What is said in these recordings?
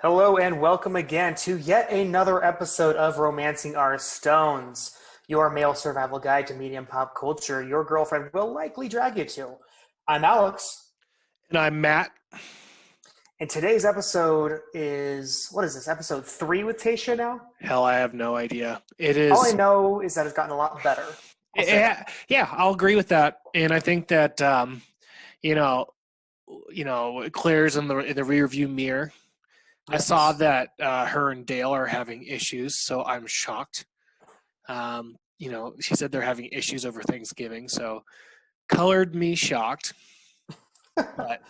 Hello and welcome again to yet another episode of Romancing Our Stones, your male survival guide to medium pop culture your girlfriend will likely drag you to. I'm Alex. And I'm Matt. And today's episode is, what is this, episode 3 with Tayshia now? Hell, I have no idea. It is. All I know is that it's gotten a lot better. Yeah, I'll agree with that. And I think that, Claire's in the rear view mirror. Yes. I saw that her and Dale are having issues, so I'm shocked. She said they're having issues over Thanksgiving, so colored me shocked. But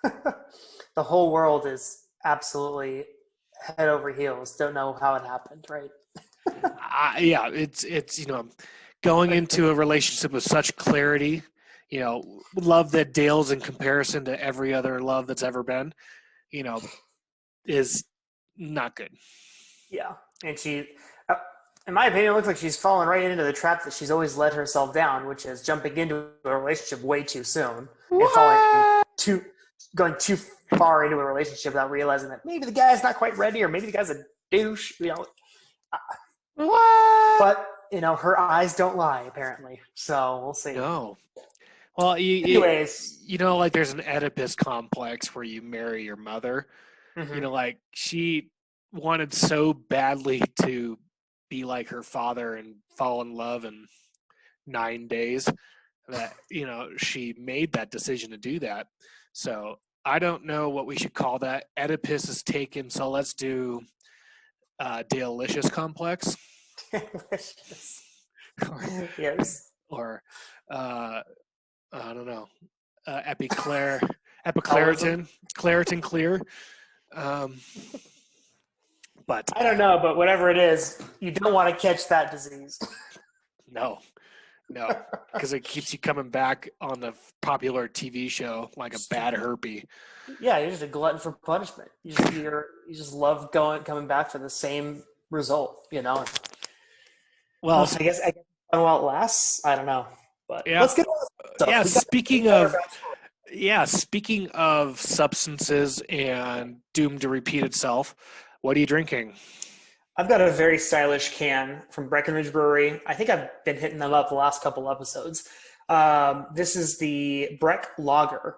the whole world is absolutely head over heels. Don't know how it happened, right? It's going into a relationship with such clarity. Love that Dale's in comparison to every other love that's ever been. Is not good. Yeah, and she, in my opinion, it looks like she's fallen right into the trap that she's always led herself down, which is jumping into a relationship way too soon and going too far into a relationship without realizing that maybe the guy's not quite ready or maybe the guy's a douche. But her eyes don't lie apparently, so we'll see. No. Well, anyways, there's an Oedipus complex where you marry your mother. Mm-hmm. She wanted so badly to be like her father and fall in love in 9 days that, she made that decision to do that. So I don't know what we should call that. Oedipus is taken, so let's do Dale-licious complex. Yes. Or, I don't know, Epiclaritin clear. But I don't know, but whatever it is, you don't want to catch that disease. No, because it keeps you coming back on the popular TV show like a bad herpes. Yeah, you're just a glutton for punishment. You just love coming back for the same result, Well, I guess while it lasts, I don't know, but yeah. Let's get on yeah. Speaking of substances and doomed to repeat itself, what are you drinking? I've got a very stylish can from Breckenridge Brewery. I think I've been hitting them up the last couple episodes. This is the Breck Lager,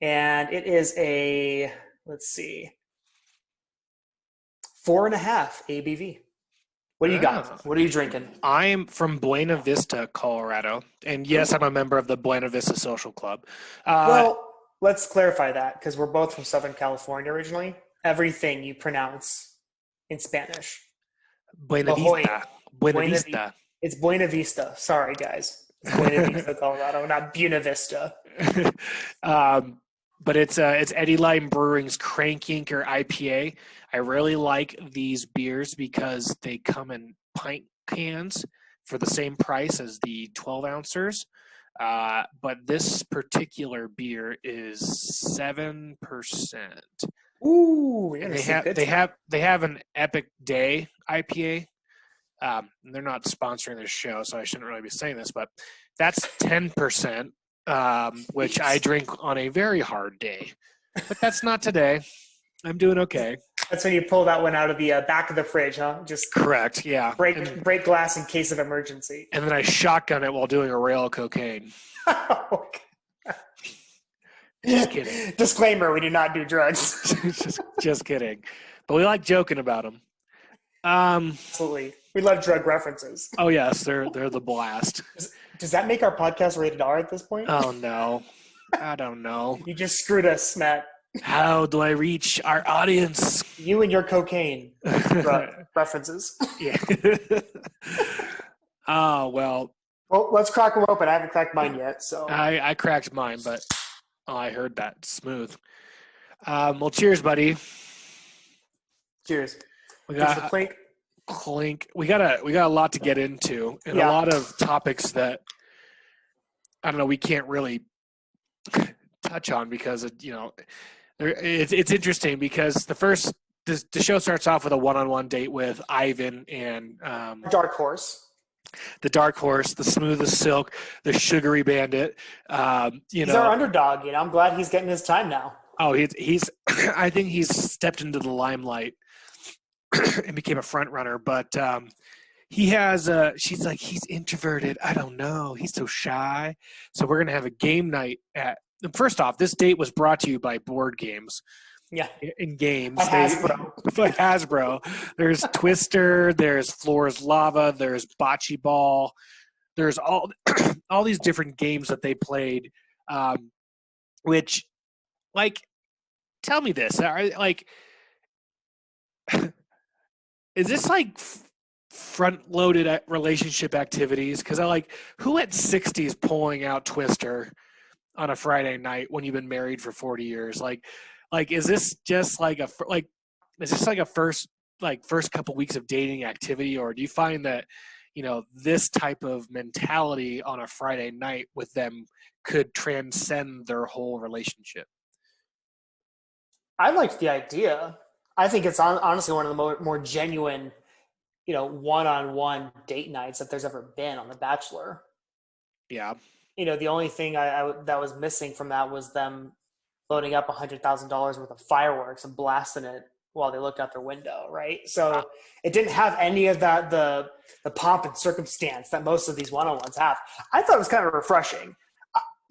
and it is a, 4.5 ABV. What do you got? What are you drinking? I'm from Buena Vista, Colorado. And yes, I'm a member of the Buena Vista Social Club. Well, let's clarify that because we're both from Southern California originally. Everything you pronounce in Spanish. Buena Vista. Buena Vista. It's Buena Vista. Sorry, guys. It's Buena Vista, Colorado, not Buena Vista. But it's Eddie Lime Brewing's Crank Yanker IPA. I really like these beers because they come in pint cans for the same price as the 12-ounces. But this particular beer is 7%. Ooh, and they have an Epic Day IPA. They're not sponsoring this show, so I shouldn't really be saying this, but that's 10%. Which I drink on a very hard day, but that's not today. I'm doing okay. That's when you pull that one out of the back of the fridge, huh? Just correct, yeah. Break glass in case of emergency. And then I shotgun it while doing a rail of cocaine. Just kidding. Disclaimer: we do not do drugs. just kidding. But we like joking about them. Absolutely, we love drug references. Oh yes, they're the blast. Does that make our podcast rated R at this point? Oh, no. I don't know. You just screwed us, Matt. How do I reach our audience? You and your cocaine references. Yeah. Oh, well. Well, let's crack them open. I haven't cracked mine yet. So I cracked mine, but I heard that. Smooth. Well, cheers, buddy. Cheers. We got clink. We got a lot to get into and a lot of topics that I don't know we can't really touch on because it's interesting because the show starts off with a one-on-one date with Ivan and Dark Horse. The dark horse, the smooth as silk, the sugary bandit. He's our underdog. I'm glad he's getting his time now. Oh, he's I think he's stepped into the limelight and became a front runner. But he has she's like, he's introverted. I don't know. He's so shy. So we're gonna have a game night at. First off, this date was brought to you by Board Games. Yeah. In games, by Hasbro. By Hasbro. There's Twister. There's Floor is Lava. There's Bocce Ball. There's all these different games that they played, which, like, tell me this, like, is this like front-loaded relationship activities? Because I like, who at 60 is pulling out Twister on a Friday night when you've been married for 40 years? Like, is this just like is this like a first couple weeks of dating activity, or do you find that, this type of mentality on a Friday night with them could transcend their whole relationship? I liked the idea. I think it's honestly one of the more genuine, one-on-one date nights that there's ever been on The Bachelor. Yeah. The only thing that was missing from that was them loading up $100,000 worth of fireworks and blasting it while they looked out their window, right? So it didn't have any of that, the pomp and circumstance that most of these one-on-ones have. I thought it was kind of refreshing.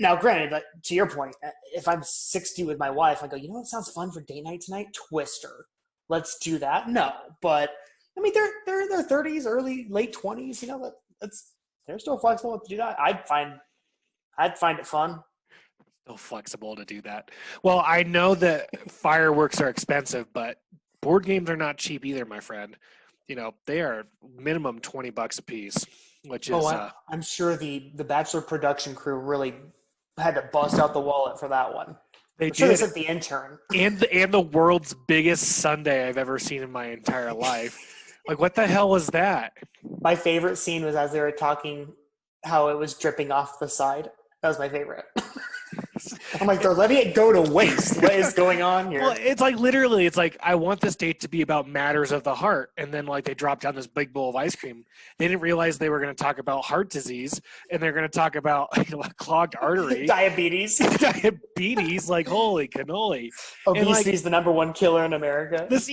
Now, granted, but to your point, if I'm 60 with my wife, I go, what sounds fun for date night tonight? Twister. Let's do that. No, but I mean, they're in their 30s, late 20s. They're still flexible to do that. I'd find it fun. Still flexible to do that. Well, I know that fireworks are expensive, but board games are not cheap either, my friend. They are minimum $20 a piece, which is. I'm sure the Bachelor production crew really had to bust out the wallet for that one. They sure they sent the intern and the world's biggest sundae I've ever seen in my entire life. Like, what the hell was that? My favorite scene was as they were talking, how it was dripping off the side. That was my favorite. I'm like, they're letting it go to waste. What is going on here? Well, it's like, literally, it's like, I want this date to be about matters of the heart. And then, like, they dropped down this big bowl of ice cream. They didn't realize they were going to talk about heart disease, and they're going to talk about clogged artery. Diabetes. Like, holy cannoli. Obesity is the number one killer in America. This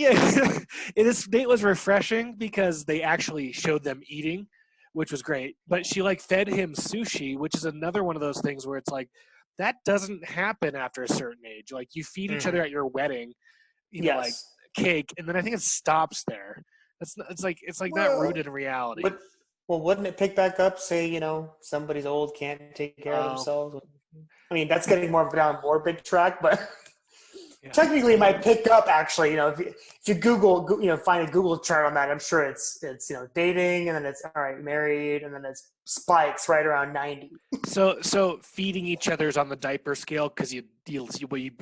date was refreshing because they actually showed them eating, which was great. But she, fed him sushi, which is another one of those things where it's like, that doesn't happen after a certain age. Like, you feed each other at your wedding, like cake, and then I think it stops there. It's not rooted in reality. Wouldn't it pick back up? Say, somebody's old, can't take care of themselves. I mean, that's getting more of a down morbid track, but technically it might pick up. Actually, if you Google, find a Google chart on that, I'm sure it's dating, and then it's all right, married, and then it's spikes right around 90. So feeding each other's on the diaper scale, because you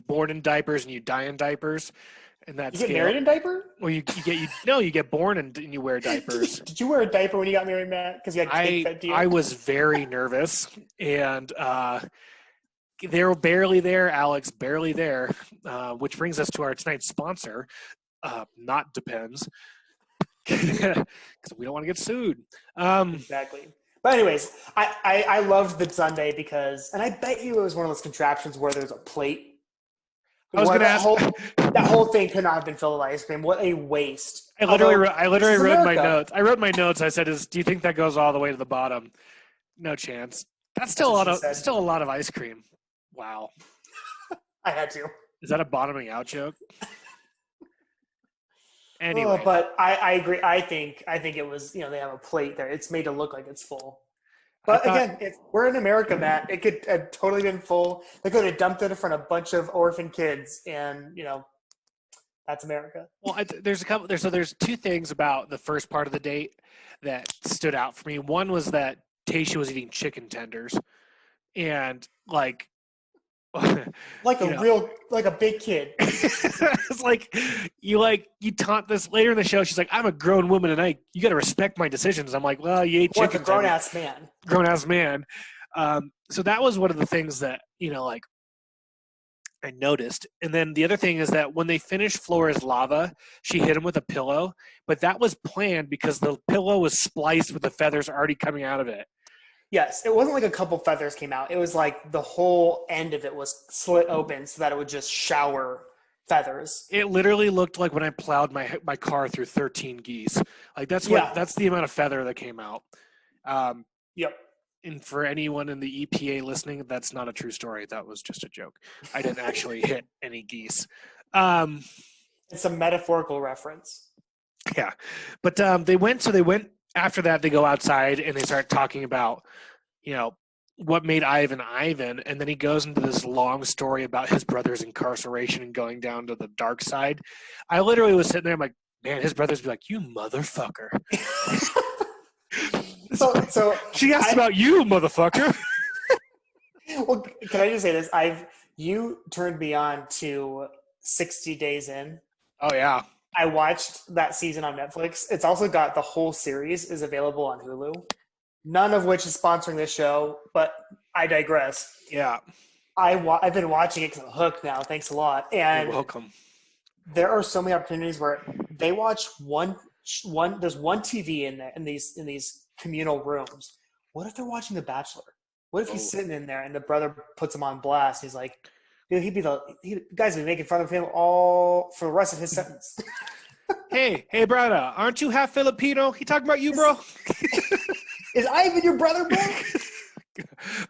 born in diapers and you die in diapers, and that's you get married in diaper. Well, you get born and you wear diapers. Did you wear a diaper when you got married, Matt? Because you had cake fed to you. I was very nervous, and they were barely there, Alex, barely there, which brings us to our tonight's sponsor, Not Depends, because we don't want to get sued. Exactly. But anyways, I loved the Sunday because, and I bet you it was one of those contraptions where there's a plate. I was going to ask. That whole thing could not have been filled with ice cream. What a waste. I literally wrote my notes. I wrote my notes. I said, do you think that goes all the way to the bottom? No chance. That's still a lot of ice cream. Wow. I had to. Is that a bottoming out joke? Anyway. But I agree. I think it was, they have a plate there. It's made to look like it's full. But again, if we're in America, Matt, it could have totally been full. They could have dumped it in front of a bunch of orphan kids, and, that's America. Well, there's two things about the first part of the date that stood out for me. One was that Tayshia was eating chicken tenders, and like a big kid. It's like you taunt this later in the show. She's like, I'm a grown woman and you got to respect my decisions. I'm like, well, you ate chicken. Grown ass man. So that was one of the things that, I noticed. And then the other thing is that when they finished Floor is Lava, she hit him with a pillow, but that was planned because the pillow was spliced with the feathers already coming out of it. Yes, it wasn't like a couple feathers came out. It was like the whole end of it was slit open so that it would just shower feathers. It literally looked like when I plowed my car through 13 geese. Like that's Yeah. the amount of feather that came out. Yep. And for anyone in the EPA listening, that's not a true story. That was just a joke. I didn't actually hit any geese. It's a metaphorical reference. Yeah, but they went after that. They go outside and they start talking about, what made Ivan Ivan, and then he goes into this long story about his brother's incarceration and going down to the dark side. I literally was sitting there, I'm like, man, his brothers be like, you motherfucker. So she asked about you, motherfucker. Well, can I just say this? You turned me on to 60 Days In. Oh yeah. I watched that season on Netflix. It's also got the whole series is available on Hulu. None of which is sponsoring this show, but I digress. Yeah. I've been watching it because I'm hooked now. Thanks a lot. And you're welcome. There are so many opportunities where they watch one. There's one TV in there in these communal rooms. What if they're watching The Bachelor? What if he's sitting in there and the brother puts him on blast? He's like, dude, the guy's been making fun of him all for the rest of his sentence. Hey, brother, aren't you half Filipino? He talking about you, bro? Is Ivan your brother, bro?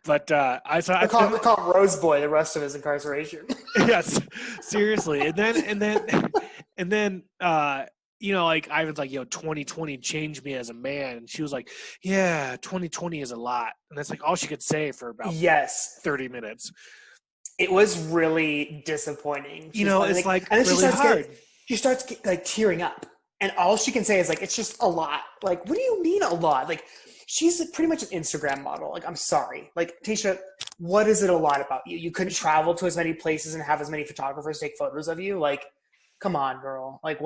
But I call him Rose Boy the rest of his incarceration. Yes, seriously. And then like Ivan's like, 2020 changed me as a man. And she was like, yeah, 2020 is a lot. And that's like all she could say for about 30 minutes. It was really disappointing. It's like and then really hard. She starts like tearing up. And all she can say is like, it's just a lot. Like, what do you mean a lot? Like, she's pretty much an Instagram model. Like, I'm sorry. Like, Tayshia, what is it a lot about you? You couldn't travel to as many places and have as many photographers take photos of you? Like, come on, girl. Like,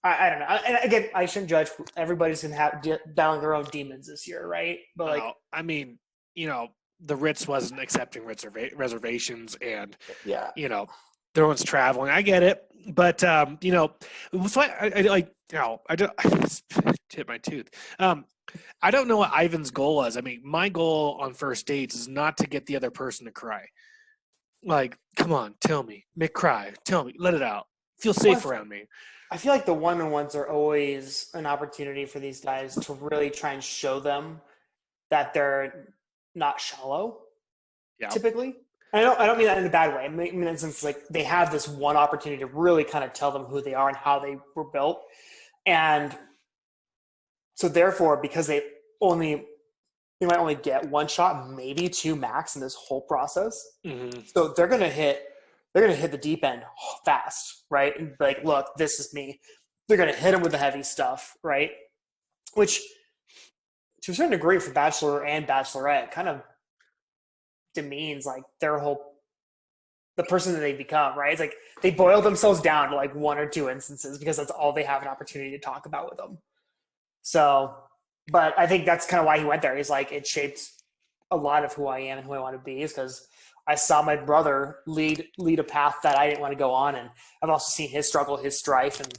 I don't know. And again, I shouldn't judge. Everybody's going to have battling their own demons this year, right? But like, I mean, the Ritz wasn't accepting reservations, and there was traveling. I get it, but so I just hit my tooth. I don't know what Ivan's goal was. I mean, my goal on first dates is not to get the other person to cry. Like, come on, tell me, make cry, tell me, let it out, feel safe around me. I feel like the one-on-ones are always an opportunity for these guys to really try and show them that they're not shallow. Yeah. Typically, I don't mean that in a bad way. I mean in the sense like they have this one opportunity to really kind of tell them who they are and how they were built, and so therefore, because they might only get one shot, maybe two max in this whole process. Mm-hmm. So they're gonna hit the deep end fast, right? And be like, look, this is me. They're gonna hit them with the heavy stuff, right? Which, to a certain degree, for Bachelor and Bachelorette, kind of demeans like the person that they become, right? It's like they boil themselves down to like one or two instances because that's all they have an opportunity to talk about with them. So, but I think that's kind of why he went there. He's like, it shaped a lot of who I am and who I want to be, is because I saw my brother lead a path that I didn't want to go on, and I've also seen his struggle, his strife, and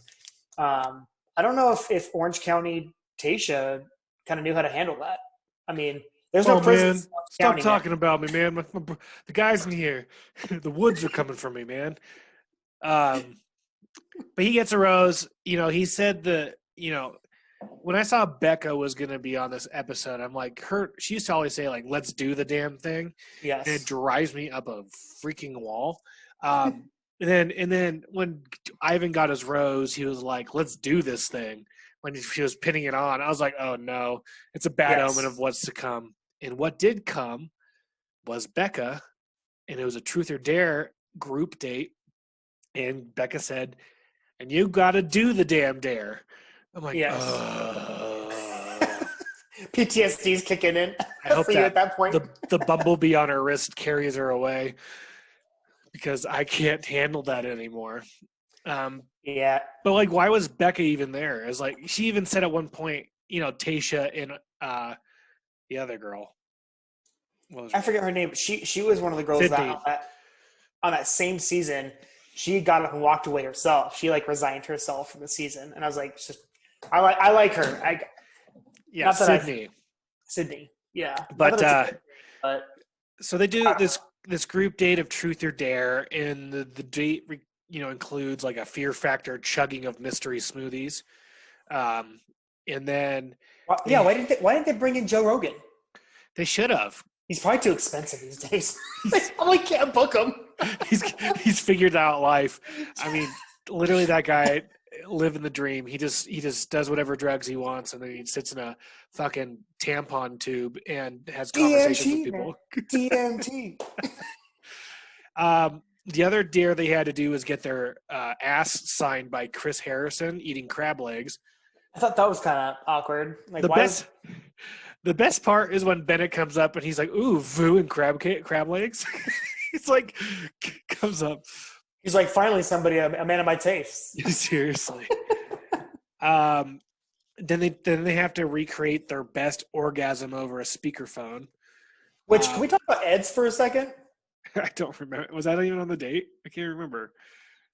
I don't know if Orange County Tayshia kind of knew how to handle that. I mean, there's no prison. Man, stop talking about me, man. The guys in here, the woods are coming for me, man. But he gets a rose. He said when I saw Becca was going to be on this episode, I'm like, she used to always say, like, let's do the damn thing. Yes. And it drives me up a freaking wall. And then when Ivan got his rose, he was like, let's do this thing. When she was pinning it on, I was like, oh, no, it's a bad omen of what's to come. And what did come was Becca, and it was a Truth or Dare group date. And Becca said, and you got to do the damn dare. I'm like, PTSD's kicking in. I hope at that point. the bumblebee on her wrist carries her away, because I can't handle that anymore. Yeah. But like, why was Becca even there? It's like, she even said at one point, Tayshia and the other girl. I forget her name. She was one of the girls Sydney. that on that same season, she got up and walked away herself. She like resigned herself from the season, and I was like, I like her. Sydney. Sydney. Yeah. But but so they do this group date of truth or dare, and the date includes like a Fear Factor chugging of mystery smoothies, and then why didn't they bring in Joe Rogan? They should have. He's probably too expensive these days. They probably can't book him. he's figured out life. I mean, literally, that guy living the dream. He just does whatever drugs he wants, and then he sits in a fucking tampon tube and has conversations with people. DMT. The other dare they had to do was get their ass signed by Chris Harrison eating crab legs. I thought that was kind of awkward. Like the best part is when Bennett comes up and he's like, "Ooh, Vu and crab legs." He's like, comes up. He's like, finally, somebody, a man of my taste. Seriously. Then they have to recreate their best orgasm over a speakerphone. Which, can we talk about Ed's for a second? I don't remember. Was that even on the date? I can't remember.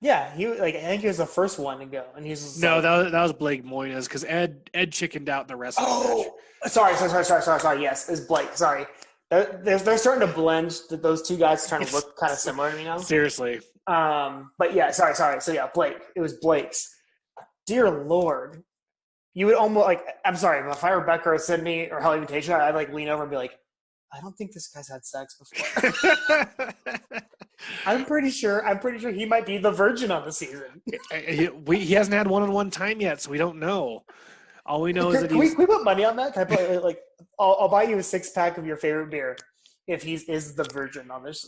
Yeah, I think he was the first one to go, and he's no, like, that was Blake Moynihan because Ed chickened out the rest of the match. Sorry. Yes, it's Blake. Sorry, they're starting to blend. Those two guys are starting to look kind of similar to me now. Seriously. But yeah, sorry. So yeah, Blake. It was Blake's. Dear Lord, you would almost like. I'm sorry, if I were Becca or Sydney or Holly Tayshia, I'd like lean over and be like, I don't think this guy's had sex before. I'm pretty sure he might be the virgin on the season. He hasn't had one-on-one time yet, so we don't know. All we know is that can we put money on that? Can I put like I'll buy you a 6-pack of your favorite beer if he is the virgin on this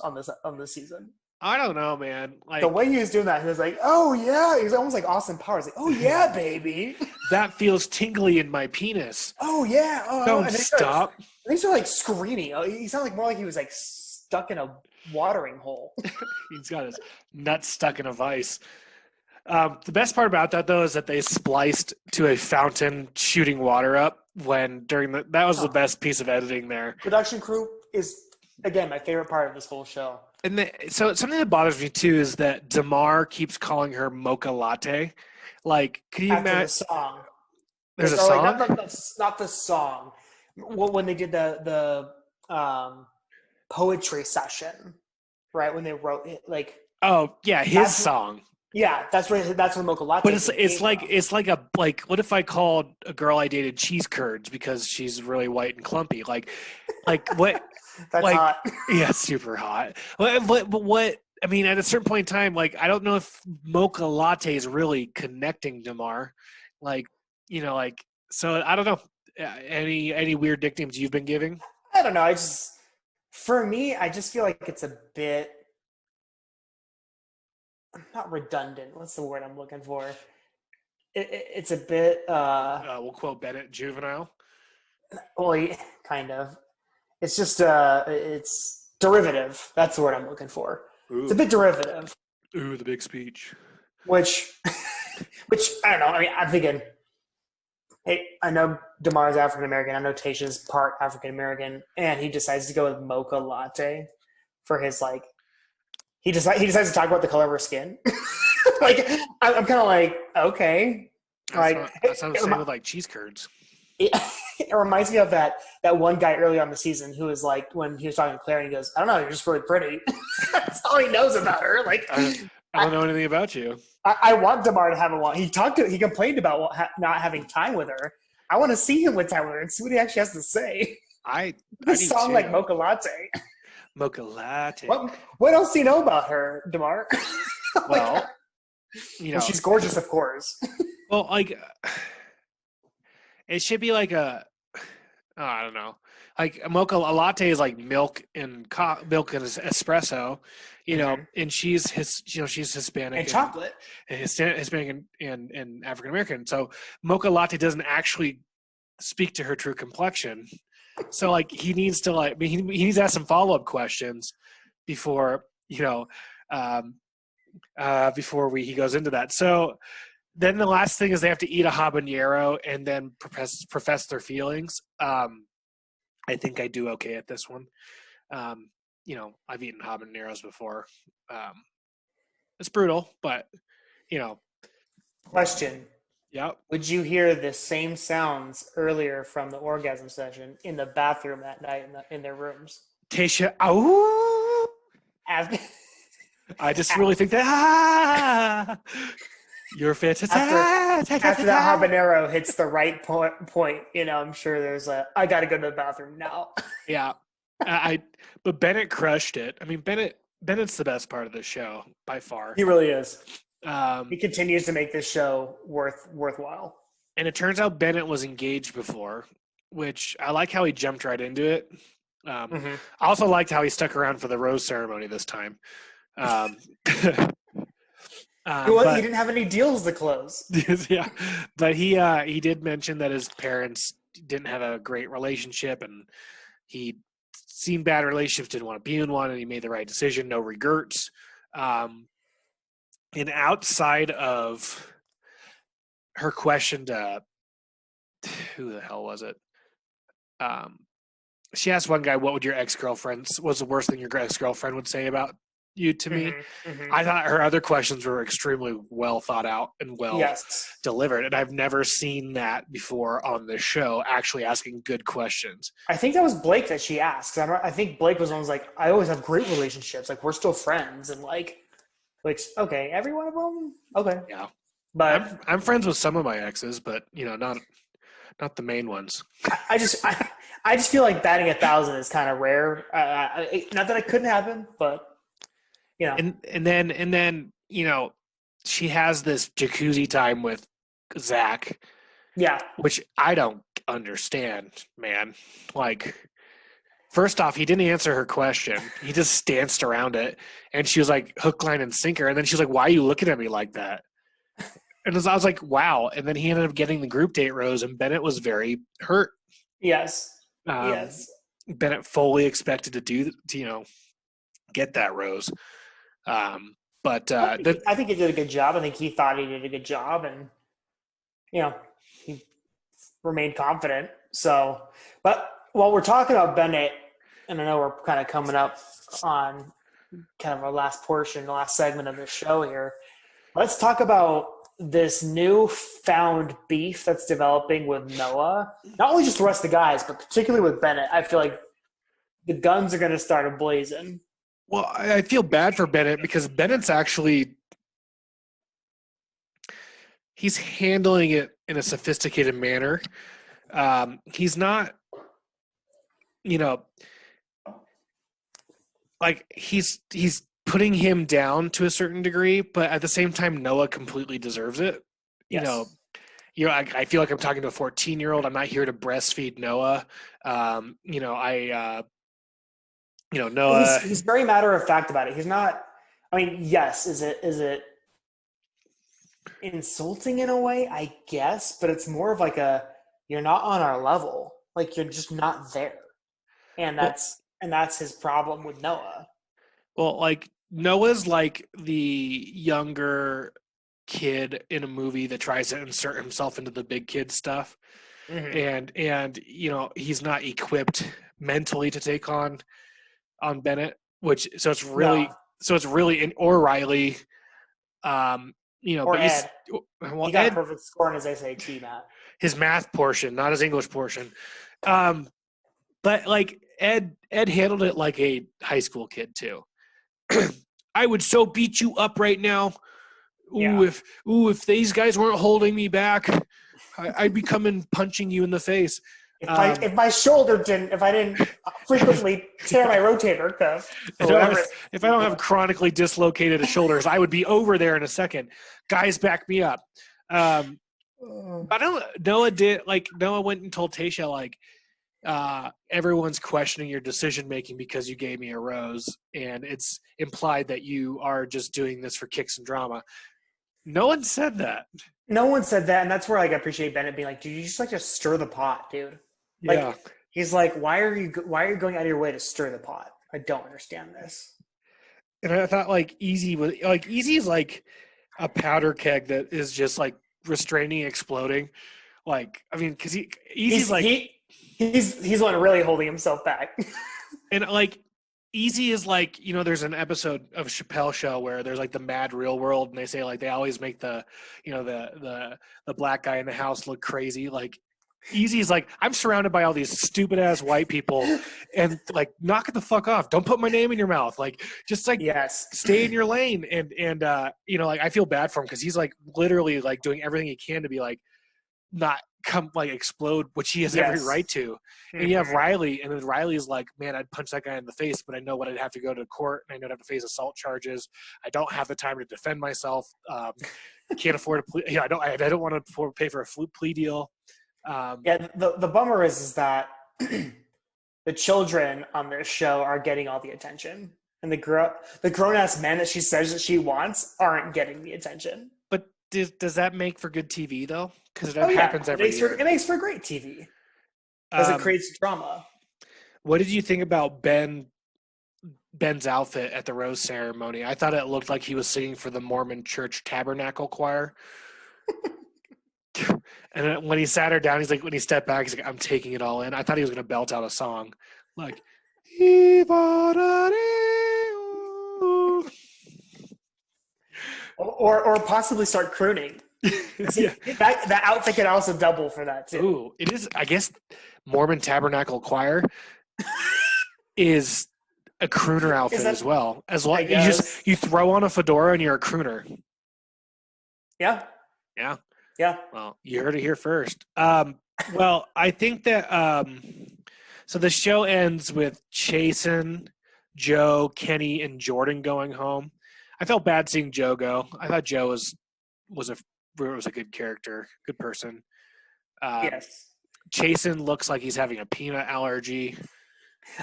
season. I don't know, man. Like, the way he was doing that, he was like, "Oh yeah," he was almost like Austin Powers, like, "Oh yeah, baby." That feels tingly in my penis. Oh yeah. Oh, don't stop. They started like screaming. He sounded like more like he was like stuck in a watering hole. He's got his nuts stuck in a vice. The best part about that, though, is that they spliced to a fountain shooting water up that was the best piece of editing there. Production crew is, again, my favorite part of this whole show. And so something that bothers me, too, is that DeMar keeps calling her Mocha Latte. Like, can you imagine? The song. There's a song? Like, not the song. When they did the poetry session, right? When they wrote it, like. Oh, yeah, his song. Yeah, that's when Mocha Latte. But it's like what if I called a girl I dated cheese curds because she's really white and clumpy? Like what? That's like, hot. Yeah, super hot. But what? I mean, at a certain point in time, like I don't know if Mocha Latte is really connecting DeMar. Like, so I don't know. Any weird nicknames you've been giving? I don't know. For me, I just feel like it's a bit. Not redundant. What's the word I'm looking for? It's a bit. We'll quote Bennett, juvenile. Well, kind of. It's just it's derivative. That's the word I'm looking for. Ooh. It's a bit derivative. Ooh, the big speech. Which I don't know. I mean, I'm thinking. Hey, I know DeMar's African American. I know Tayshia's part African American, and he decides to go with Mocha Latte for his like. He decides to talk about the color of her skin. Like, I'm kind of like, okay. That sounds the same with like cheese curds. It reminds me of that one guy earlier on the season who was like, when he was talking to Claire, and he goes, I don't know, you're just really pretty. That's all he knows about her. Like, I don't know anything about you. I want DeMar to have a one. He complained about not having time with her. I want to see him with time with her and see what he actually has to say. I song like Mocha Latte. Mocha Latte. What else do you know about her, DeMar? Well, she's gorgeous, of course. Well, like, it should be like I don't know. Like a latte is like milk and espresso, Mm-hmm. and she's Hispanic and chocolate, and Hispanic and African American. So mocha latte doesn't actually speak to her true complexion. So like he needs to he needs to ask some follow-up questions before he goes into that. So then the last thing is they have to eat a habanero and then profess their feelings. I think I do okay at this one. I've eaten habaneros before. It's brutal, but Question. Yep. Would you hear the same sounds earlier from the orgasm session in the bathroom that night in their rooms? Tayshia, oh, After, I just really think that you're fit to after that habanero hits the right point, I'm sure there's I got to go to the bathroom now. Yeah, but Bennett crushed it. I mean, Bennett's the best part of the show by far. He really is. He continues to make this show worthwhile. And it turns out Bennett was engaged before, which I like how he jumped right into it. I also liked how he stuck around for the rose ceremony this time. He didn't have any deals to close. Yeah, but he did mention that his parents didn't have a great relationship, and he seen bad relationships, didn't want to be in one, and he made the right decision. No regrets. And outside of her question to who the hell was it? She asked one guy, "What would your ex-girlfriend's was the worst thing your ex-girlfriend would say about you to me?" I thought her other questions were extremely well thought out and well delivered, and I've never seen that before on this show. Actually, asking good questions. I think that was Blake that she asked. I think Blake was always like, "I always have great relationships. Like we're still friends," and like, which okay, every one of them, okay, yeah. But I'm friends with some of my exes, but not the main ones. I just feel like batting 1,000 is kind of rare. Not that it couldn't happen, but And then she has this jacuzzi time with Zach. Yeah, which I don't understand, man. Like, first off, he didn't answer her question. He just danced around it, and she was like hook, line, and sinker. And then she was like, "Why are you looking at me like that?" And I was like, "Wow!" And then he ended up getting the group date rose, and Bennett was very hurt. Yes. Yes. Bennett fully expected to get that rose. But I think he did a good job. I think he thought he did a good job, and he remained confident. So, but while we're talking about Bennett, and I know we're kind of coming up on kind of our last segment of the show here, let's talk about this newfound beef that's developing with Noah. Not only just the rest of the guys, but particularly with Bennett. I feel like the guns are going to start ablazing. Well, I feel bad for Bennett because Bennett's actually he's handling it in a sophisticated manner. He's not, like he's putting him down to a certain degree, but at the same time, Noah completely deserves it. Yes. I feel like I'm talking to a 14-year-old. I'm not here to breastfeed Noah. Noah. He's very matter of fact about it. He's not. I mean, yes, is it insulting in a way? I guess, but it's more of like you're not on our level. Like you're just not there, and that's his problem with Noah. Well, like Noah's like the younger kid in a movie that tries to insert himself into the big kid stuff, and he's not equipped mentally to take on Bennett, so it's really or Riley, or Ed. He got a perfect score on his SAT, Matt. His math portion, not his English portion. But like Ed handled it like a high school kid too. I would so beat you up right now. If these guys weren't holding me back, I'd be coming punching you in the face. If I didn't frequently tear my rotator cuff, if I don't have chronically dislocated shoulders, I would be over there in a second. Guys, back me up. Noah went and told Tayshia like, everyone's questioning your decision making because you gave me a rose, and it's implied that you are just doing this for kicks and drama. No one said that. No one said that, and that's where I appreciate Bennett being like, "Dude, you just like to stir the pot, dude." Like, yeah. He's like, "Why are you going out of your way to stir the pot? I don't understand this." And I thought Easy is like a powder keg that is just like restraining, exploding. Like, I mean, because he's the one really holding himself back. And like Easy is like, you know, there's an episode of Chappelle Show where there's like the mad real world, and they say like they always make the, you know, the black guy in the house look crazy. Like Easy is like, I'm surrounded by all these stupid ass white people, and like, knock it the fuck off. Don't put my name in your mouth. Like, just like, yes, stay in your lane. And you know, like, I feel bad for him because he's like literally like doing everything he can to be like not come like explode, which he has every right to. And you have Riley, and then Riley's like, man, I'd punch that guy in the face, but I know what I'd have to go to court, and I know I'd have to face assault charges. I don't have the time to defend myself. Can't afford a plea. Yeah, I don't want to pay for a plea deal. The bummer is that the children on this show are getting all the attention, and the grown ass men that she says that she wants aren't getting the attention. But does that make for good TV though? Because it happens every year. It makes for great TV because it creates drama. What did you think about Ben's outfit at the rose ceremony? I thought it looked like he was singing for the Mormon Church Tabernacle Choir. And then when he sat her down, he's like, when he stepped back, he's like, I'm taking it all in. I thought he was going to belt out a song. Like, or possibly start crooning. See, that outfit could also double for that too. Ooh, it is. I guess Mormon Tabernacle Choir is a crooner outfit as well. As long you throw on a fedora and you're a crooner. Yeah. Well, you heard it here first. Well, I think that so the show ends with Chasen, Joe, Kenny, and Jordan going home. I felt bad seeing Joe go. I thought Joe was a good character, good person. Yes. Chasen looks like he's having a peanut allergy.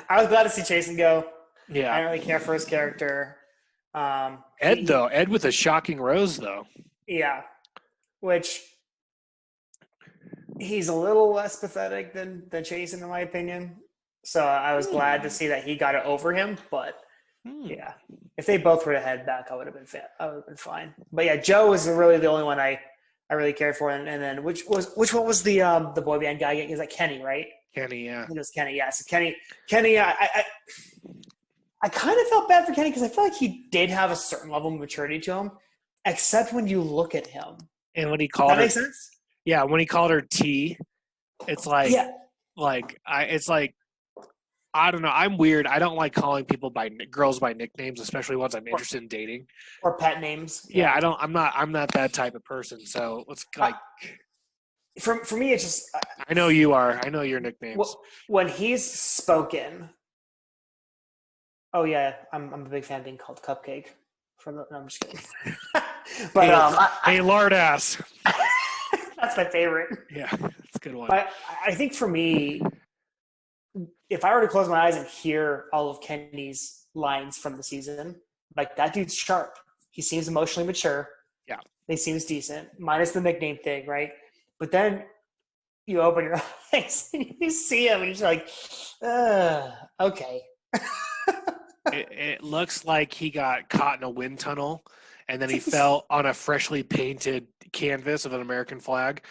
I was glad to see Chasen go. Yeah. I don't really care for his character. Ed with a shocking rose, though. Yeah. Which he's a little less pathetic than Chasen, in my opinion. So I was glad to see that he got it over him. But yeah, if they both were to head back, I would have been fine. But yeah, Joe was really the only one I really cared for. And then which one was the boy band guy? Is that Kenny, right? Kenny, yeah. It was Kenny, yeah. So Kenny, I kind of felt bad for Kenny because I feel like he did have a certain level of maturity to him, except when you look at him. And when he called her, that makes sense? Yeah, when he called her T, it's like, I don't know. I'm weird. I don't like calling people girls by nicknames, especially ones I'm interested in dating. Or pet names. Yeah, I'm not that type of person. So it's like, for me, it's just. I know you are. I know your nicknames. When he's spoken. Oh yeah, I'm a big fan of being called Cupcake. No, I'm just kidding. But hey, lard ass. That's my favorite. Yeah, that's a good one. But I think for me, if I were to close my eyes and hear all of Kenny's lines from the season, like, that dude's sharp. He seems emotionally mature. Yeah. He seems decent, minus the nickname thing, right? But then you open your eyes and you see him and you're just like, okay. It looks like he got caught in a wind tunnel, and then he fell on a freshly painted canvas of an American flag.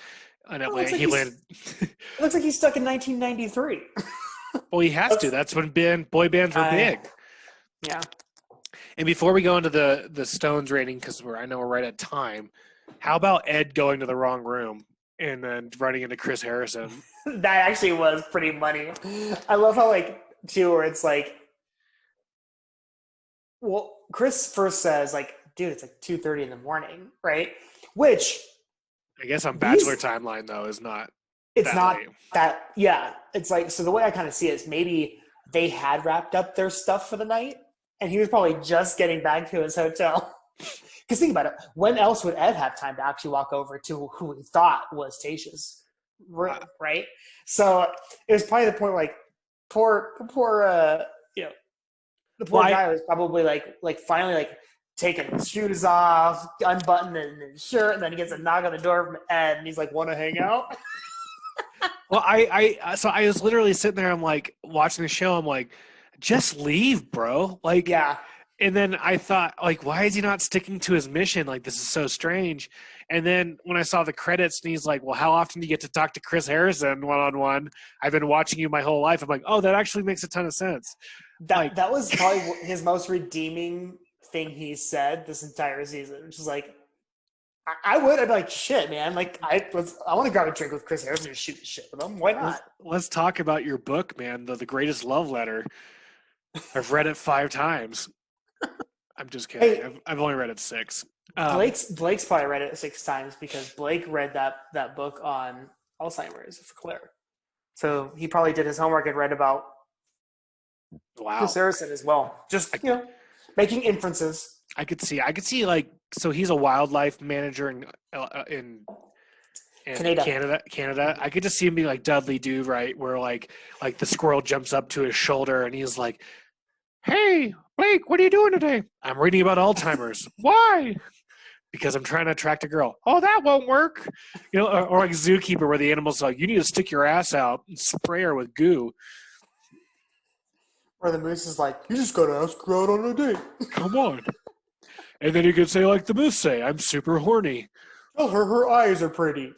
And he landed. It looks like he's stuck in 1993. Well, he has to. That's when boy bands were big. Yeah. And before we go into the Stones rating, because I know we're right at time, how about Ed going to the wrong room and then running into Chris Harrison? That actually was pretty funny. I love how, like, too, where it's like, well, Chris first says, like, dude, it's like 2:30 in the morning, right? Which I guess on Bachelor timeline, though, is not. It's not that. Yeah, it's like, so the way I kind of see it is maybe they had wrapped up their stuff for the night, and he was probably just getting back to his hotel. Because think about it, when else would Ed have time to actually walk over to who he thought was Tayshia's room, right? So it was probably the point where, like, poor the poor guy was probably like finally, like, taking his shoes off, unbuttoning his shirt, and then he gets a knock on the door from Ed, and he's like, "Want to hang out?" Well, so I was literally sitting there. I'm like watching the show. I'm like, just leave, bro. Like, yeah. And then I thought, like, why is he not sticking to his mission? Like, this is so strange. And then when I saw the credits, and he's like, well, how often do you get to talk to Chris Harrison one-on-one? I've been watching you my whole life. I'm like, oh, that actually makes a ton of sense. That was probably his most redeeming thing he said this entire season, which is like, I'd be like, shit, man. Like, I want to grab a drink with Chris Harrison and shoot the shit with him. Why not? Let's talk about your book, man. The Greatest Love Letter. I've read it 5 times. I'm just kidding. Hey, I've only read it 6. Blake's probably read it 6 times because Blake read that book on Alzheimer's for Claire. So he probably did his homework and read about Chris Harrison as well. Just making inferences. I could see like, so he's a wildlife manager in Canada. I could just see him be like Dudley Do, right? Where like the squirrel jumps up to his shoulder and he's like, "Hey, Blake, what are you doing today?" "I'm reading about Alzheimer's." "Why?" "Because I'm trying to attract a girl." "Oh, that won't work." Or like Zookeeper, where the animal's like, "You need to stick your ass out and spray her with goo." Or the moose is like, "You just gotta ask her out on a date." Come on. And then you could say, like the moose say, "I'm super horny." Tell her eyes are pretty.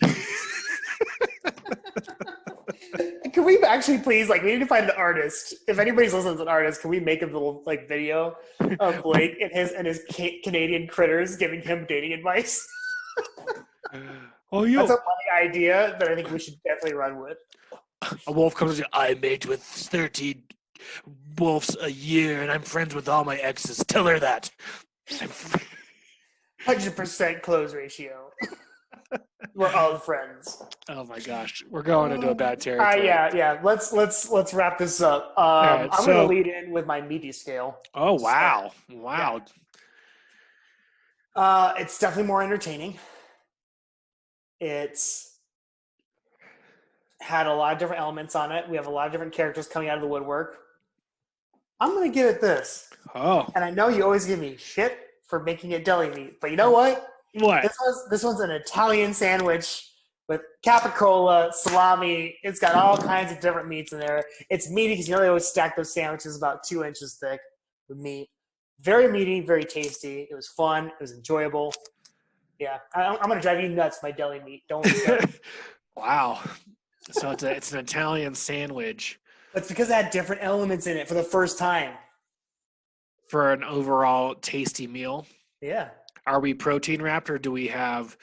Can we actually please, we need to find an artist. If anybody's listening to an artist, can we make a little video of Blake and his Canadian critters giving him dating advice? Oh, yeah. That's a funny idea that I think we should definitely run with. A wolf comes and says, "I mate with 13 wolves a year, and I'm friends with all my exes. Tell her that." 100% close ratio. We're all friends. Oh my gosh, we're going into a bad territory. Yeah. Let's wrap this up. I'm going to lead in with my media scale. Oh wow. It's definitely more entertaining. It's had a lot of different elements on it. We have a lot of different characters coming out of the woodwork. I'm going to give it this. Oh. And I know you always give me shit for making it deli meat, but you know what? What? This one's an Italian sandwich with capicola, salami. It's got all kinds of different meats in there. It's meaty because they always stack those sandwiches about 2 inches thick with meat. Very meaty, very tasty. It was fun. It was enjoyable. Yeah, I'm going to drive you nuts, my deli meat. Don't worry. Wow. So it's an Italian sandwich. It's because it had different elements in it for the first time. For an overall tasty meal. Yeah. Are we protein wrapped or do we have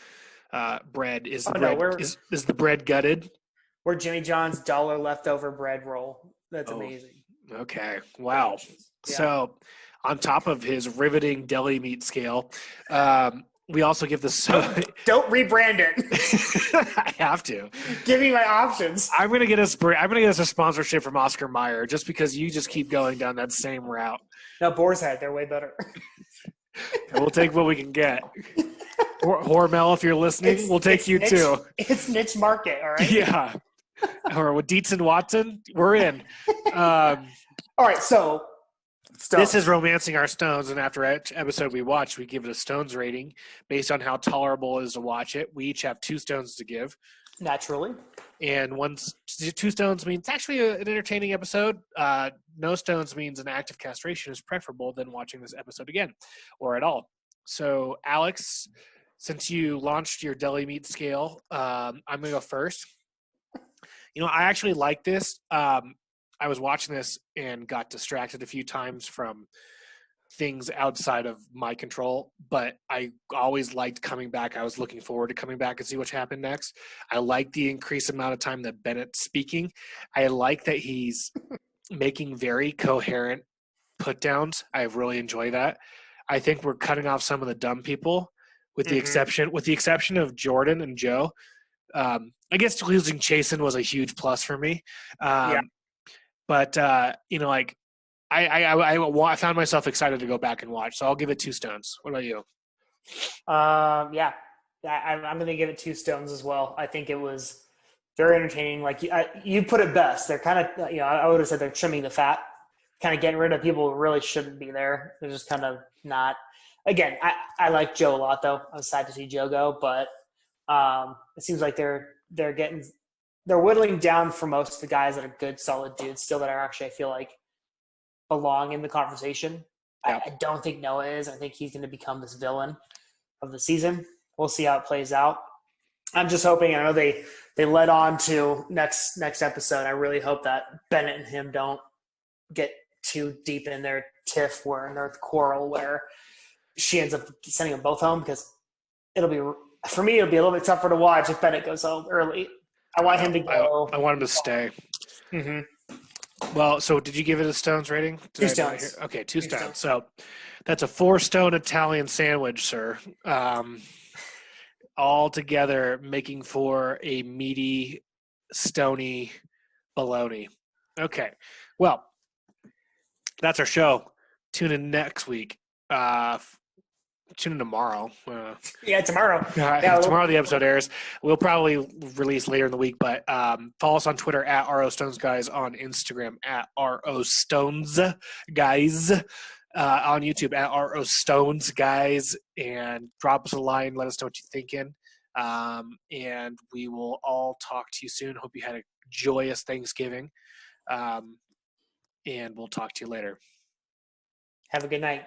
bread? Is the bread gutted? We're Jimmy John's dollar leftover bread roll. That's amazing. Okay. Wow. Yeah. So on top of his riveting deli meat scale, we also give this. Don't rebrand it. I have to. Give me my options. I'm gonna get us a sponsorship from Oscar Mayer just because you just keep going down that same route. No, Boar's Head, they're way better. We'll take what we can get. Hormel, if you're listening, we'll take you niche, too. It's niche market, all right? Yeah. Or with Dietz and Watson, we're in. All right, so Stones. This is Romancing Our Stones, and after each episode we watch, we give it a Stones rating based on how tolerable it is to watch it. We each have 2 stones to give. Naturally. And 2 stones means actually an entertaining episode. No stones means an act of castration is preferable than watching this episode again or at all. So, Alex, since you launched your deli meat scale, I'm going to go first. I actually like this. I was watching this and got distracted a few times from things outside of my control, but I always liked coming back. I was looking forward to coming back and see what happened next. I like the increased amount of time that Bennett's speaking. I like that he's making very coherent put downs. I really enjoy that. I think we're cutting off some of the dumb people with the exception of Jordan and Joe. I guess losing Chasen was a huge plus for me. But I found myself excited to go back and watch, so I'll give it 2 stones. What about you? I'm going to give it 2 stones as well. I think it was very entertaining. Like you put it best. They're kind of, I would have said they're trimming the fat, kind of getting rid of people who really shouldn't be there. They're just kind of not. Again, I like Joe a lot, though. I was sad to see Joe go, but it seems like they're whittling down for most of the guys that are good, solid dudes still that are actually, I feel like, belong in the conversation. Yeah. I don't think Noah is. I think he's going to become this villain of the season. We'll see how it plays out. I'm just hoping, I know they led on to next episode. I really hope that Bennett and him don't get too deep in their tiff where in their quarrel where she ends up sending them both home, because it'll be, for me, it'll be a little bit tougher to watch if Bennett goes home early. I want him to go. I want him to stay. Mm-hmm. Well, so did you give it a stones rating? 2 stones. Okay, 2 stones. So that's a 4-stone Italian sandwich, sir. All together making for a meaty, stony bologna. Okay. Well, that's our show. Tune in next week. Tune in tomorrow. Yeah, tomorrow. Tomorrow the episode airs. We'll probably release later in the week, but follow us on Twitter at ROStonesGuys, on Instagram at ROStonesGuys, on YouTube at ROStonesGuys, and drop us a line. Let us know what you're thinking. And we will all talk to you soon. Hope you had a joyous Thanksgiving. And we'll talk to you later. Have a good night.